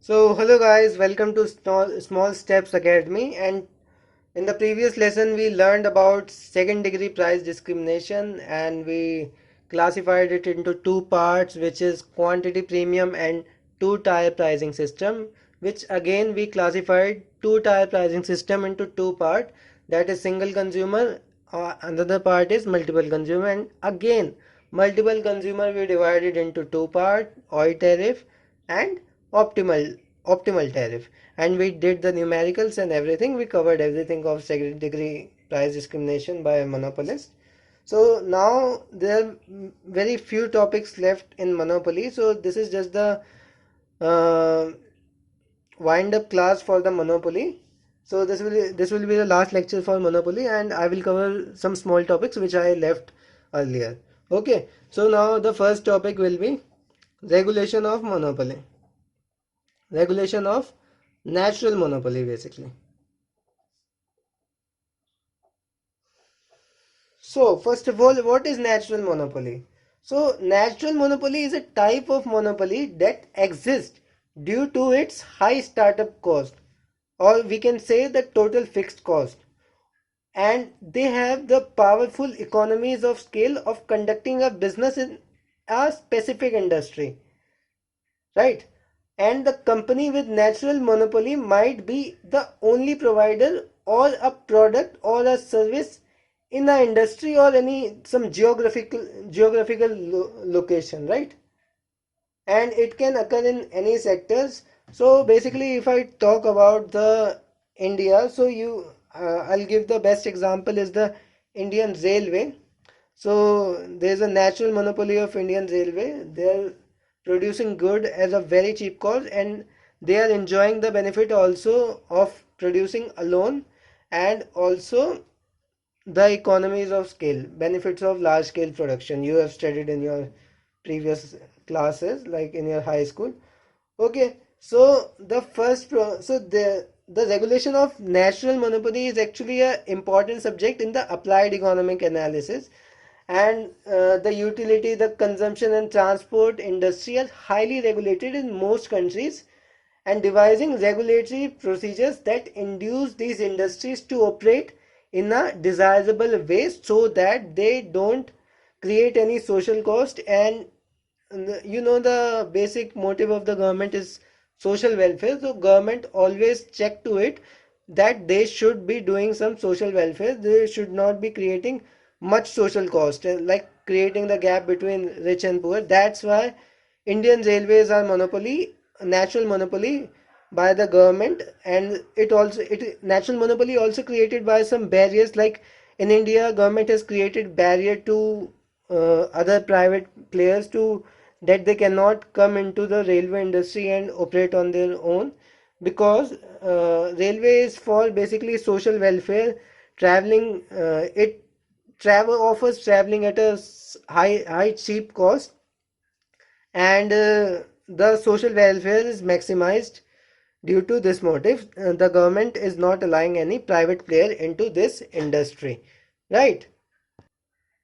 So hello guys, welcome to Small Steps Academy, and in the previous lesson we learned about second degree price discrimination, and we classified it into two parts, which is quantity premium and two-tier pricing system, which again we classified two-tier pricing system into two part, that is single consumer, another part is multiple consumer, and again multiple consumer we divided into two part, oil tariff and optimal optimal tariff, and we did the numericals and everything. We covered everything of second degree price discrimination by a monopolist. So now there are very few topics left in monopoly, so this is just the uh, wind up class for the monopoly. So this will be the last lecture for monopoly, and I will cover some small topics which I left earlier. Okay, so now the first topic will be regulation of monopoly, regulation of natural monopoly basically. So first of all, what is natural monopoly? So natural monopoly is a type of monopoly that exists due to its high startup cost, or we can say the total fixed cost, and they have the powerful economies of scale of conducting a business in a specific industry, right? And the company with natural monopoly might be the only provider or a product or a service in a industry or any some geographical location, right? And it can occur in any sectors. So basically, if I talk about the India, so I'll give the best example is the Indian Railway. So there's a natural monopoly of Indian Railway. They're producing good at a very cheap cost, and they are enjoying the benefit also of producing alone, and also the economies of scale, benefits of large scale production. You have studied in your previous classes, like in your high school. Okay, so the regulation of natural monopoly is actually a important subject in the applied economic analysis, and the utility, the consumption and transport industry are highly regulated in most countries, and devising regulatory procedures that induce these industries to operate in a desirable way so that they don't create any social cost. And the basic motive of the government is social welfare, so government always check to it that they should be doing some social welfare. They should not be creating much social cost, like creating the gap between rich and poor. That's why Indian railways are monopoly, natural monopoly by the government. And it natural monopoly also created by some barriers, like in India government has created barrier to other private players to that they cannot come into the railway industry and operate on their own, because railway is for basically social welfare. Traveling, it travel offers traveling at a high cheap cost, and the social welfare is maximized. Due to this motive, the government is not allowing any private player into this industry, right?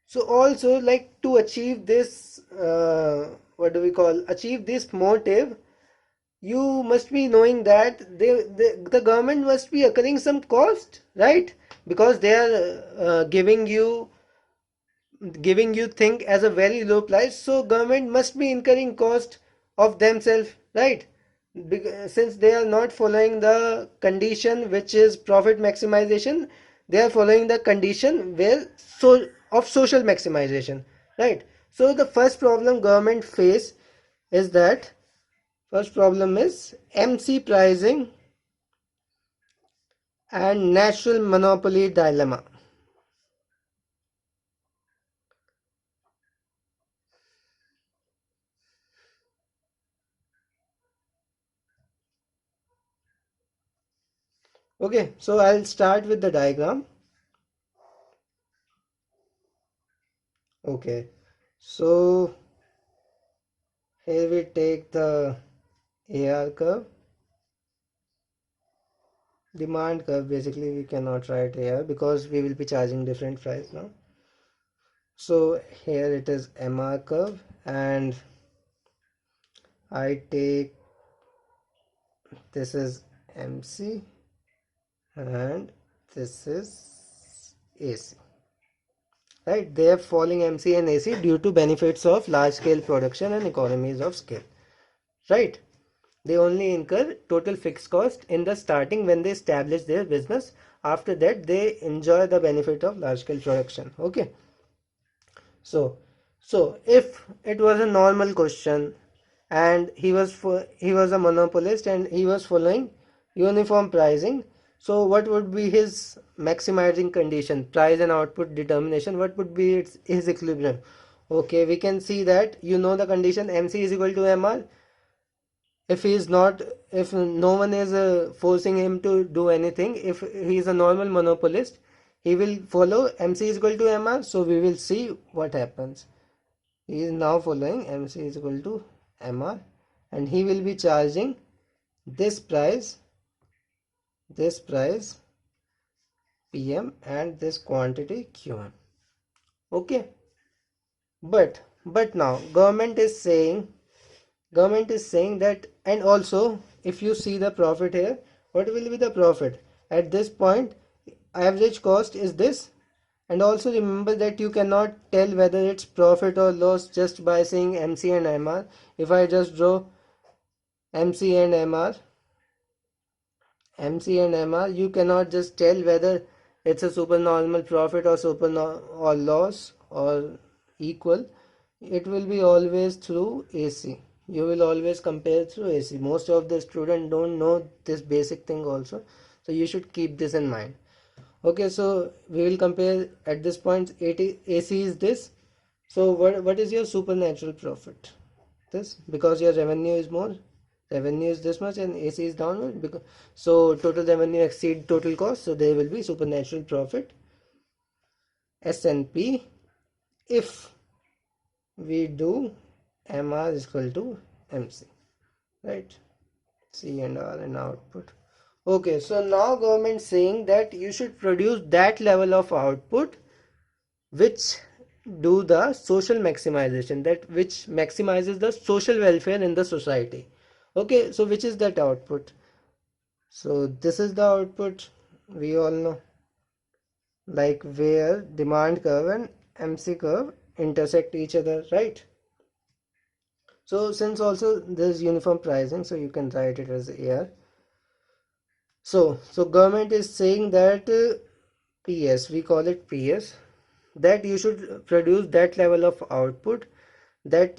So also, like, to achieve this, what do we call, achieve this motive, you must be knowing that the government must be occurring some cost, right? Because they are giving you thing as a very low price, so government must be incurring cost of themselves, right? Since they are not following the condition which is profit maximization, they are following the condition where so of social maximization, right? So the first problem government face is that first problem is MC pricing and natural monopoly dilemma. Okay, so I'll start with the diagram. Okay, so here we take the AR curve, demand curve. Basically, we cannot write here because we will be charging different price now. So here it is MR curve, and I take this is MC, and this is AC, right? They are falling MC and AC due to benefits of large scale production and economies of scale, right? They only incur total fixed cost in the starting when they establish their business. After that, they enjoy the benefit of large scale production. Okay. So, if it was a normal question and he was a monopolist and he was following uniform pricing, so what would be his maximizing condition, price and output determination? What would be his equilibrium? Okay, we can see that the condition MC is equal to MR. If he is not, if no one is forcing him to do anything, if he is a normal monopolist, he will follow MC is equal to MR. So we will see what happens. He is now following MC is equal to MR, and he will be charging this price PM, and this quantity QM. Okay, but now government is saying that, and also if you see the profit here, what will be the profit at this point? Average cost is this. And also remember that you cannot tell whether it's profit or loss just by saying MC and MR. If I just draw MC and MR, you cannot just tell whether it's a supernormal profit or or loss or equal. It will be always through AC. You will always compare through AC. Most of the students don't know this basic thing also, so you should keep this in mind. Okay, so we will compare at this point. AC is this. So what is your supernatural profit? This, because your revenue is more. Revenue is this much and AC is downward, because so total revenue exceed total cost, so there will be supernatural profit SNP if we do MR is equal to MC, right? C and R and output. Okay, so now government saying that you should produce that level of output which do the social maximization, that which maximizes the social welfare in the society. Okay, so which is that output? So this is the output, we all know, like where demand curve and MC curve intersect each other, right? So since also there's uniform pricing, so you can write it as AR. So government is saying that PS, we call it PS, that you should produce that level of output that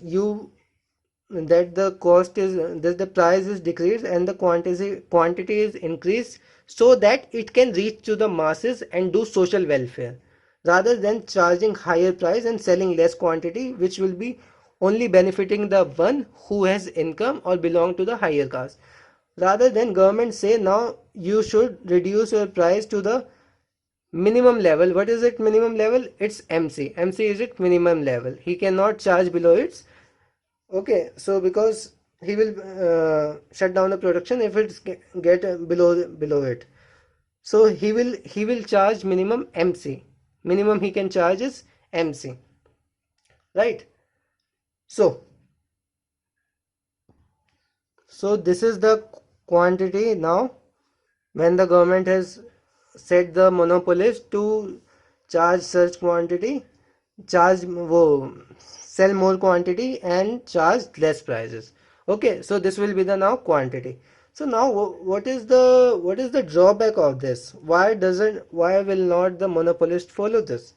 the cost is that the price is decreased and the quantity is increased, so that it can reach to the masses and do social welfare, rather than charging higher price and selling less quantity, which will be only benefiting the one who has income or belong to the higher caste. Rather than government say now you should reduce your price to the minimum level. What is it minimum level? It's MC is it minimum level, he cannot charge below its. Okay, so because he will shut down the production if it's get below it. So he will charge minimum MC. Minimum he can charge is MC, right? So this is the quantity now. When the government has set the monopolist to charge such quantity, charge sell more quantity and charge less prices. Okay, so this will be the now quantity. So now what is the drawback of this? Why will not the monopolist follow this?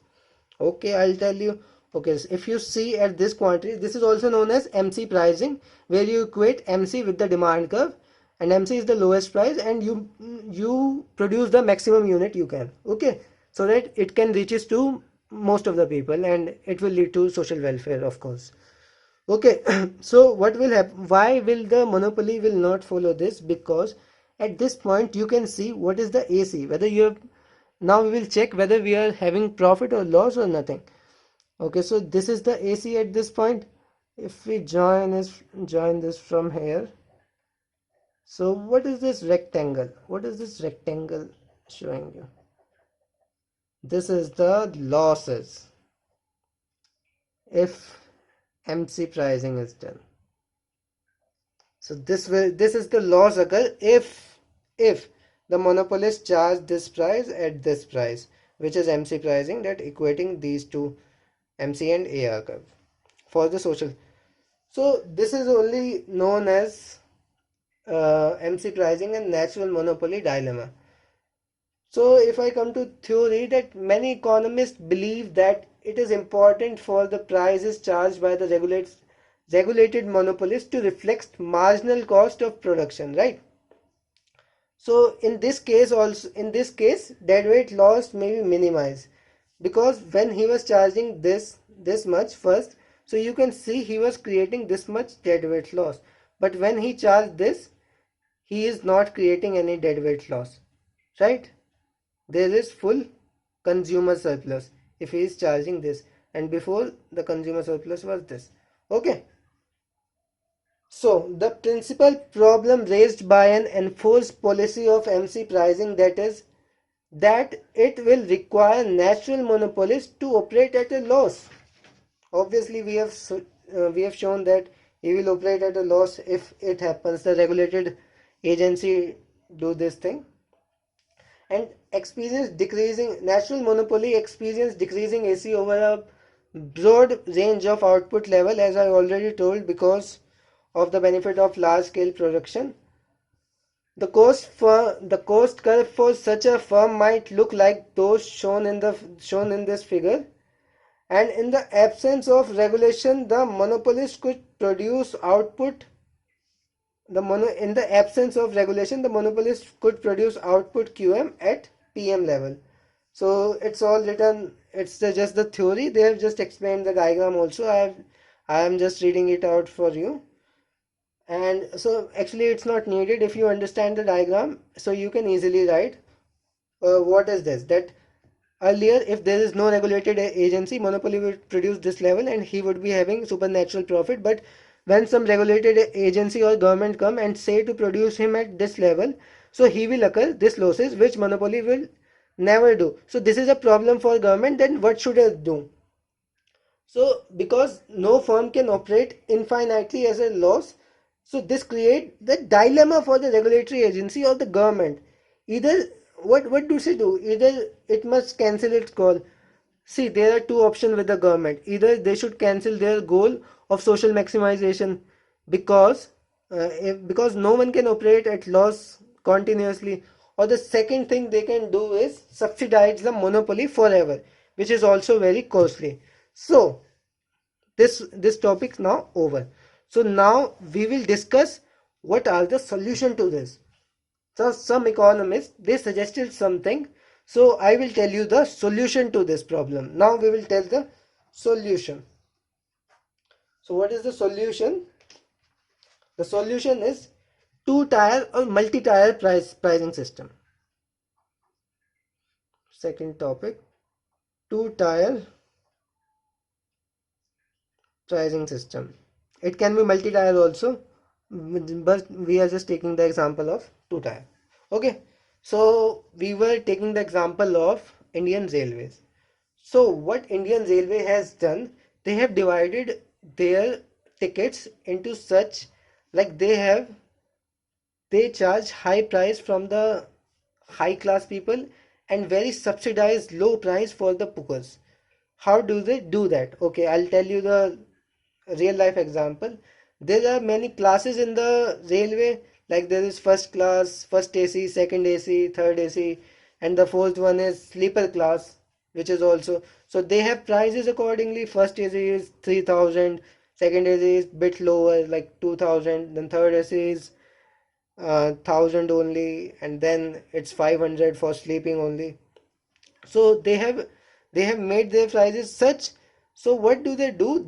Okay, I'll tell you. Okay, so if you see at this quantity, this is also known as MC pricing, where you equate MC with the demand curve, and MC is the lowest price, and you produce the maximum unit you can. Okay, so that it can reaches to most of the people, and it will lead to social welfare, of course. Okay, so what will happen? Why will the monopoly will not follow this? Because at this point you can see what is the AC. Whether you have now we will check whether we are having profit or loss or nothing. Okay, so this is the AC at this point. If we join this from here. So what is this rectangle? What is this rectangle showing you? This is the losses if MC pricing is done. So this is the loss occur if the monopolist charge this price at this price, which is MC pricing, that equating these two MC and AR curve for the social. So this is only known as MC pricing and natural monopoly dilemma. So if I come to theory, that many economists believe that it is important for the prices charged by the regulated monopolist to reflect marginal cost of production, right? So in this case, deadweight loss may be minimized, because when he was charging this much first, so you can see he was creating this much deadweight loss. But when he charged this, he is not creating any deadweight loss, right? There is full consumer surplus if he is charging this, and before the consumer surplus was this. Okay. So the principal problem raised by an enforced policy of MC pricing, that is that it will require natural monopolists to operate at a loss. Obviously we have shown that he will operate at a loss if it happens, the regulated agency do this thing. And experience decreasing natural monopoly experience decreasing AC over a broad range of output level, as I already told, because of the benefit of large scale production. The cost curve for such a firm might look like those shown in this figure. And in the absence of regulation, the monopolist could produce output. In the absence of regulation, the monopolist could produce output QM at PM level. So it's all written. It's just the theory. They have just explained the diagram also. I am just reading it out for you. And so actually it's not needed if you understand the diagram. So you can easily write what is this, that earlier if there is no regulated agency, monopoly would produce this level and he would be having supernatural profit. But when some regulated agency or government come and say to produce him at this level, so he will occur this losses which monopoly will never do. So this is a problem for government. Then what should it do? So because no firm can operate infinitely as a loss, so this create the dilemma for the regulatory agency or the government. Either what do they do? Either it must cancel its goal. See, there are two options with the government. Either they should cancel their goal of social maximization, because because no one can operate at loss continuously, or the second thing they can do is subsidize the monopoly forever, which is also very costly. So this topic now over. So now we will discuss what are the solution to this. So some economists, they suggested something, so I will tell you the solution to this problem. Now we will tell the solution. So what is the solution? The solution is two-tier or multi-tier pricing system. Second topic, two-tier pricing system. It can be multi-tier also, but we are just taking the example of two-tier. Okay, so we were taking the example of Indian Railways. So what Indian Railway has done, they have divided their tickets into such, like they charge high price from the high class people and very subsidized low price for the poors. How do they do that? Okay, I'll tell you the real life example. There are many classes in the railway, like there is first class, first AC, second AC, third AC, and the fourth one is sleeper class, which is also, so they have prices accordingly. First AC is 3000, second AC is bit lower like 2000, then third AC is 1000 only, and then it's 500 for sleeping only. So they have made their prices such. So what do?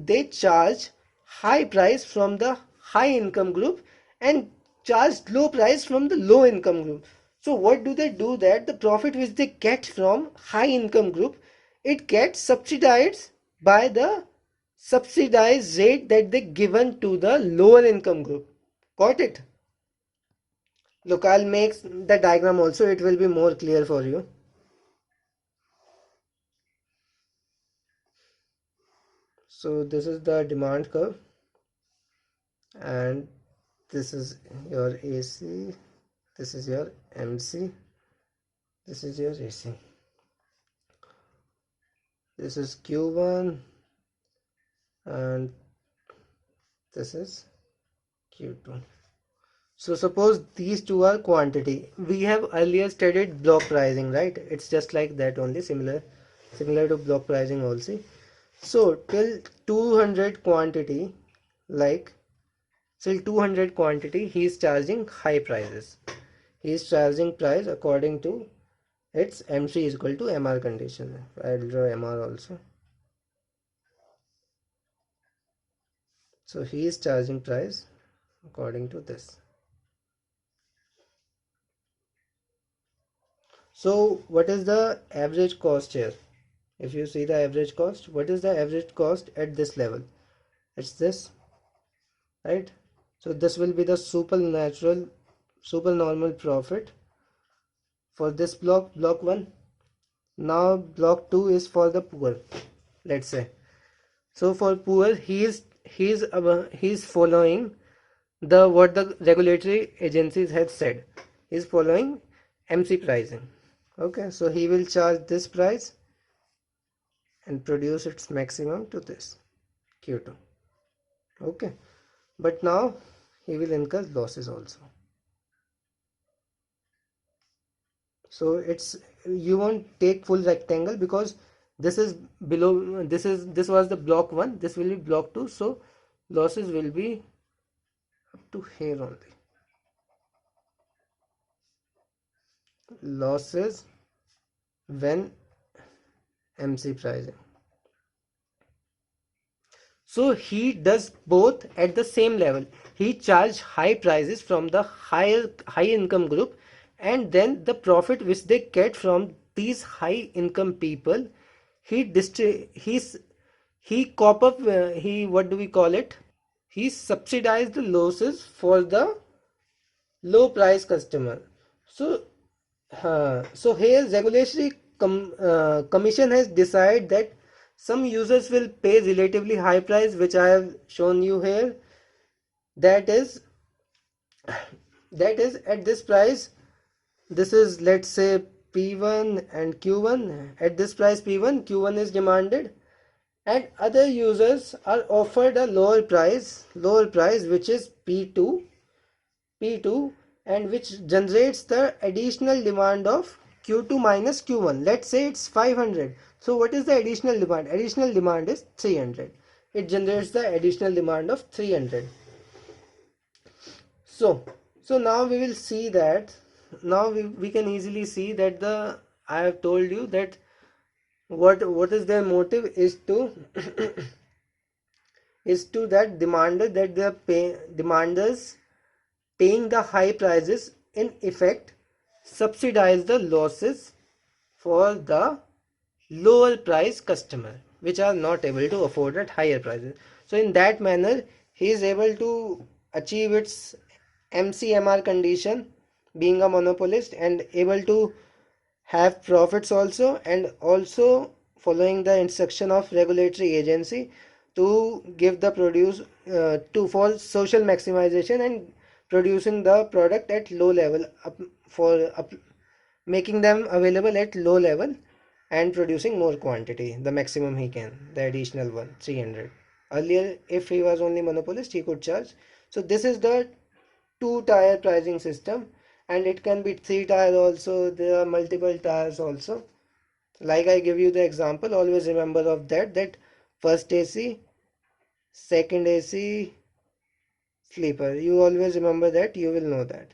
They charge high price from the high income group and charge low price from the low income group. So what do? That the profit which they get from high income group, it gets subsidized by the subsidized rate that they given to the lower income group. Got it? Look, I'll make the diagram also, it will be more clear for you. So this is the demand curve, and This is your AC, this is your MC, this is your AC. This is Q1 and this is Q2. So suppose these two are quantity. We have earlier studied block pricing, right? It's just like that only, similar to block pricing also. So till 200 quantity, like till 200 quantity, he is charging high prices. He is charging price according to its MC is equal to MR condition. I'll draw MR also. So he is charging price according to this. So what is the average cost here? If you see the average cost, what is the average cost at this level? It's this, right? So this will be the supernormal profit for this block 1. Now block 2 is for the poor, let's say. So for poor, he's following the what the regulatory agencies have said. He's following MC pricing. Okay, so he will charge this price and produce its maximum to this Q2. Okay, but now he will incur losses also. So it's, you won't take full rectangle because this is below, this was the block 1, this will be block 2, so losses will be up to here only. Losses when MC pricing. So he does both at the same level. He charges high prices from the high income group, and then the profit which they get from these high income people, he cop up, he, what do we call it? He subsidized the losses for the low price customer. So so here regulatory commission has decided that some users will pay relatively high price, which I have shown you here. That is at this price. This is, let's say, P1 and Q1. At this price P1, Q1 is demanded, and other users are offered a lower price which is P2, and which generates the additional demand of Q2 minus Q1. Let's say it's 500. So what is the additional demand? Additional demand is 300. It generates the additional demand of 300. So now we will see that, now we can easily see that I have told you that what is their motive is to that demanders paying the high prices in effect subsidize the losses for the lower price customer which are not able to afford at higher prices. So in that manner he is able to achieve its MCMR condition, being a monopolist, and able to have profits also, and also following the instruction of regulatory agency to give the produce to for social maximization and producing the product at low level making them available at low level and producing more quantity, the maximum he can, the additional one 300. Earlier if he was only monopolist he could charge. So this is the two tier pricing system, and it can be three tier also. There are multiple tiers also. Like I give you the example, always remember of that first AC, second AC, sleeper. You always remember that, you will know that.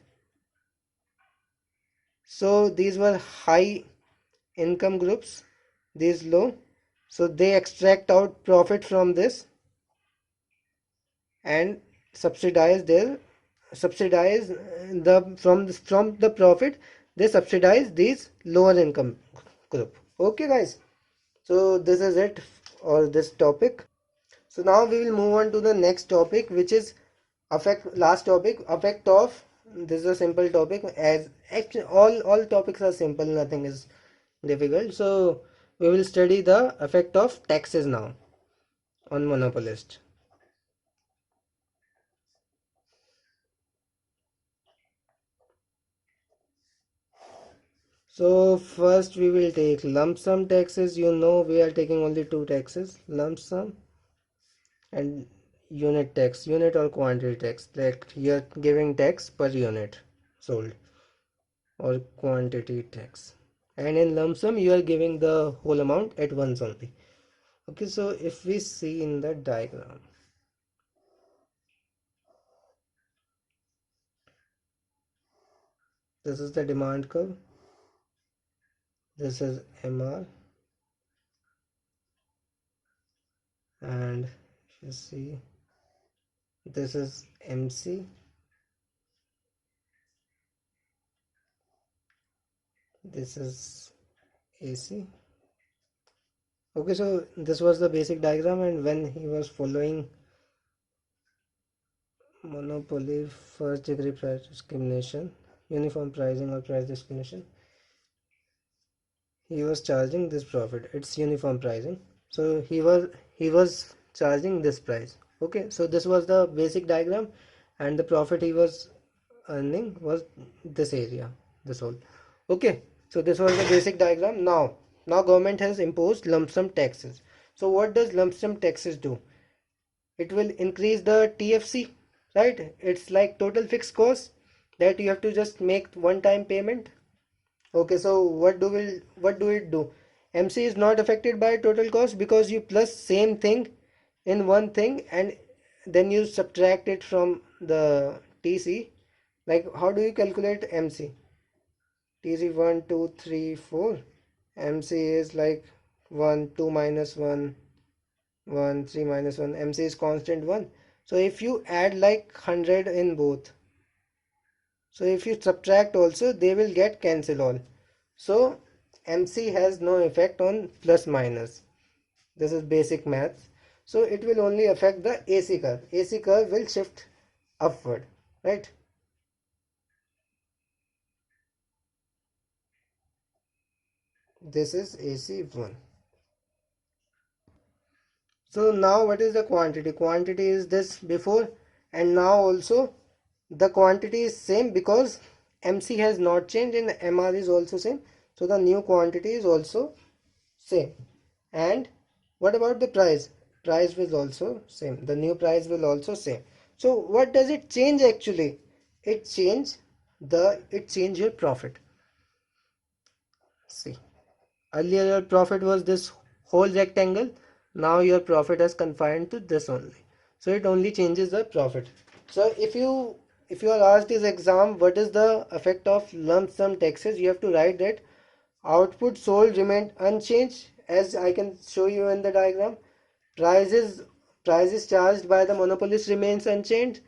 So these were high income groups, these low. So they extract out profit from this and subsidize from the profit they subsidize these lower income group. Okay guys, so this is it for this topic. So now we will move on to the next topic, which is last topic, effect of, this is a simple topic, as actually all topics are simple, nothing is difficult. So we will study the effect of taxes now on monopolist. So first we will take lump sum taxes. You know we are taking only two taxes, lump sum and unit tax, unit or quantity tax. Like you are giving tax per unit sold or quantity tax. And in lump sum you are giving the whole amount at once only. Okay, so if we see in the diagram, this is the demand curve, this is MR, and if you see this is MC, this is AC. Okay, so this was the basic diagram, and when he was following monopoly, first degree price discrimination, uniform pricing or price discrimination, he was charging this profit. It's uniform pricing. So he was charging this price. Okay, so this was the basic diagram, and the profit he was earning was this area, this whole. Okay, so this was the basic diagram. Now government has imposed lump sum taxes. So what does lump sum taxes do? It will increase the TFC, right? It's like total fixed cost that you have to just make one time payment. Okay, so what do it do? MC is not affected by total cost because you plus same thing in one thing and then you subtract it from the TC. Like how do you calculate MC? TC 1, 2, 3, 4. MC is like 1, 2 minus 1, 1, 3 minus 1. MC is constant 1. So if you add like 100 in both, so if you subtract also, they will get cancel all. So MC has no effect on plus minus. This is basic maths. So it will only affect the AC curve. AC curve will shift upward, right? This is AC1. So now what is the quantity? Quantity is this before, and now also the quantity is same because MC has not changed and MR is also same. So the new quantity is also same. And what about the price? Price will also same. The new price will also same. So what does it change actually? It change your profit. See, earlier your profit was this whole rectangle. Now your profit is confined to this only. So it only changes the profit. So if you are asked this exam, what is the effect of lump sum taxes? You have to write that output sold remained unchanged, as I can show you in the diagram. Prices prices charged by the monopolist remains unchanged.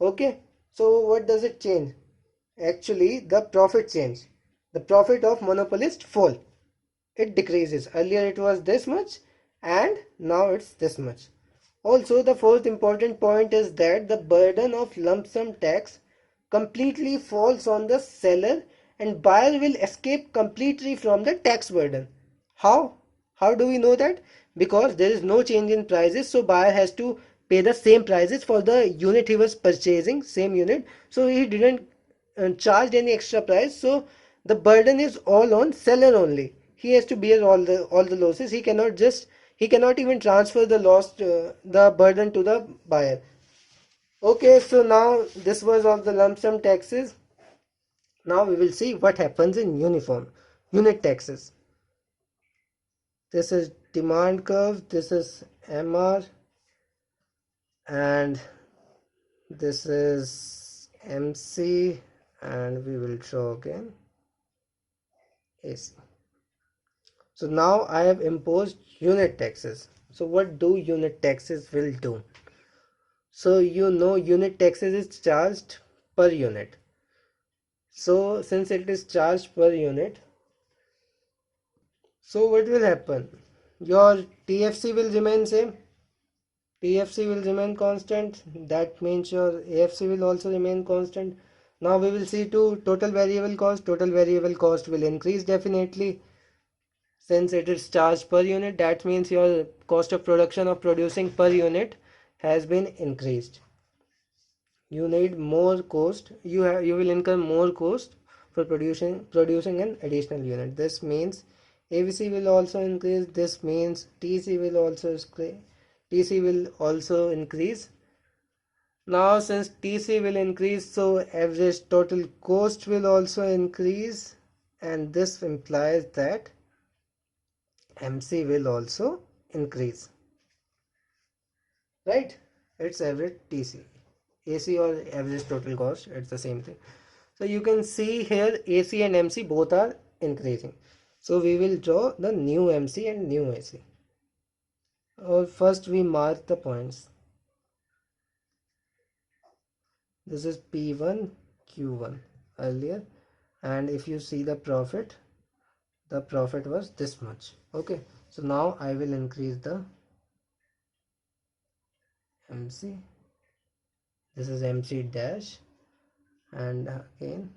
Okay, so what does it change? Actually, the profit change. The profit of monopolist fall. It decreases. Earlier it was this much and now it's this much. Also, the fourth important point is that the burden of lump sum tax completely falls on the seller and buyer will escape completely from the tax burden. How? How do we know that? Because there is no change in prices, so buyer has to pay the same prices for the unit he was purchasing, same unit. So he didn't charge any extra price. So the burden is all on seller only. He has to bear all the losses. He cannot even transfer the burden to the buyer. Okay, so now this was all the lump sum taxes. Now we will see what happens in uniform unit taxes. This is demand curve, this is MR, and this is MC, and we will draw again AC. So now I have imposed unit taxes. So what do unit taxes will do? So unit taxes is charged per unit. So since it is charged per unit, so what will happen? Your TFC will remain same. TFC will remain constant. That means your AFC will also remain constant. Now we will see to total variable cost. Total variable cost will increase definitely. Since it is charged per unit, that means your cost of production of producing per unit has been increased. You need more cost, you will incur more cost for producing an additional unit. This means ABC will also increase. This means TC will also increase. Now since TC will increase, so average total cost will also increase, and this implies that MC will also increase, right? It's average TC. AC or average total cost, it's the same thing. So you can see here AC and MC both are increasing. So we will draw the new MC and new AC. First we mark the points. This is P1 Q1 earlier, and if you see the profit was this much. Okay, so now I will increase the MC. This is MC dash, and again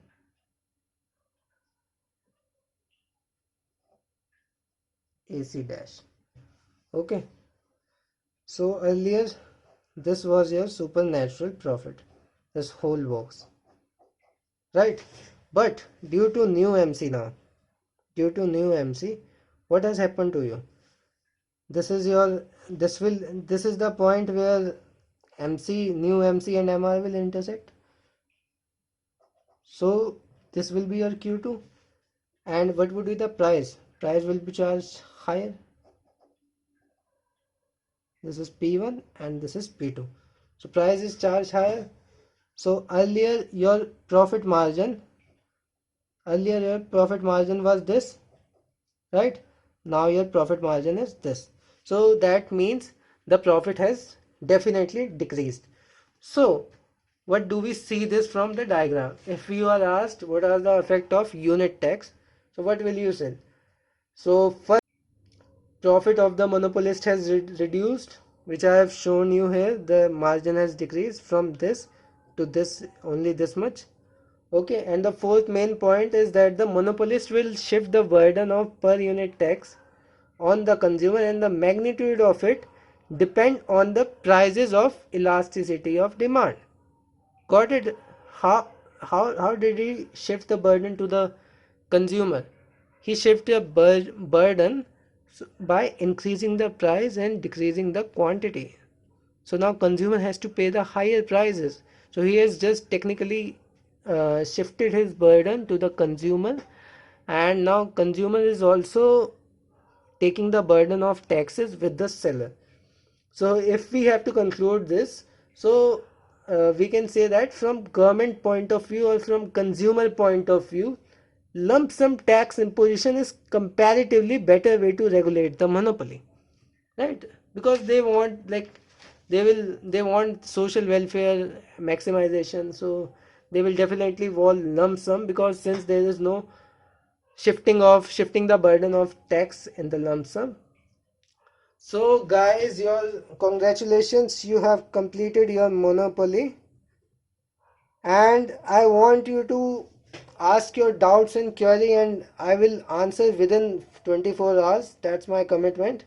AC dash. Okay, so earlier this was your supernatural profit, this whole box, right? But due to new MC now, what has happened to you? This is the point where new MC and MR will intersect. So this will be your Q2, and what would be the price? Price will be charged higher. This is P1 and this is P2. So price is charged higher. So earlier your profit margin was this, right? Now your profit margin is this. So that means the profit has definitely decreased. So what do we see this from the diagram? If you are asked what are the effect of unit tax, so what will you say? So first, profit of the monopolist has reduced, which I have shown you here. The margin has decreased from this to this, only this much. Okay, and the fourth main point is that the monopolist will shift the burden of per unit tax on the consumer, and the magnitude of it depend on the prices of elasticity of demand. Got it? How did he shift the burden to the consumer? He shifted a burden by increasing the price and decreasing the quantity. So now consumer has to pay the higher prices. So he has just technically shifted his burden to the consumer, and now consumer is also taking the burden of taxes with the seller. So if we have to conclude this, so we can say that from government point of view or from consumer point of view, lump sum tax imposition is comparatively better way to regulate the monopoly, right? Because they want, like, they want social welfare maximization, so they will definitely want lump sum, because since there is no shifting the burden of tax in the lump sum. So guys, your congratulations, you have completed your monopoly, and I want you to ask your doubts and query, and I will answer within 24 hours. That's my commitment.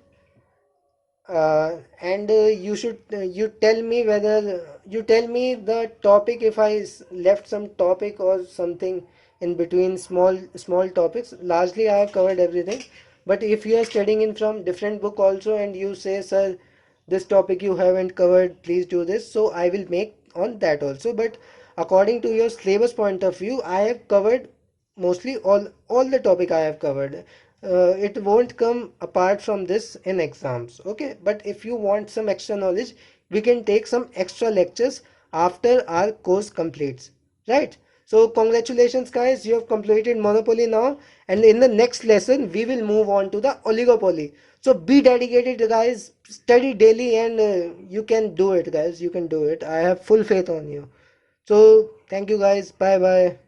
And you should you tell me whether you tell me the topic, if I left some topic or something in between, small topics. Largely I have covered everything, but if you are studying in from different book also and you say, sir, this topic you haven't covered, please do this, so I will make on that also. But according to your syllabus point of view, I have covered mostly all the topic I have covered. It won't come apart from this in exams, okay? But if you want some extra knowledge, we can take some extra lectures after our course completes, right? So congratulations guys, you have completed monopoly now, and in the next lesson we will move on to the oligopoly. So be dedicated guys, study daily, and you can do it guys, you can do it. I have full faith on you. So thank you guys, bye bye.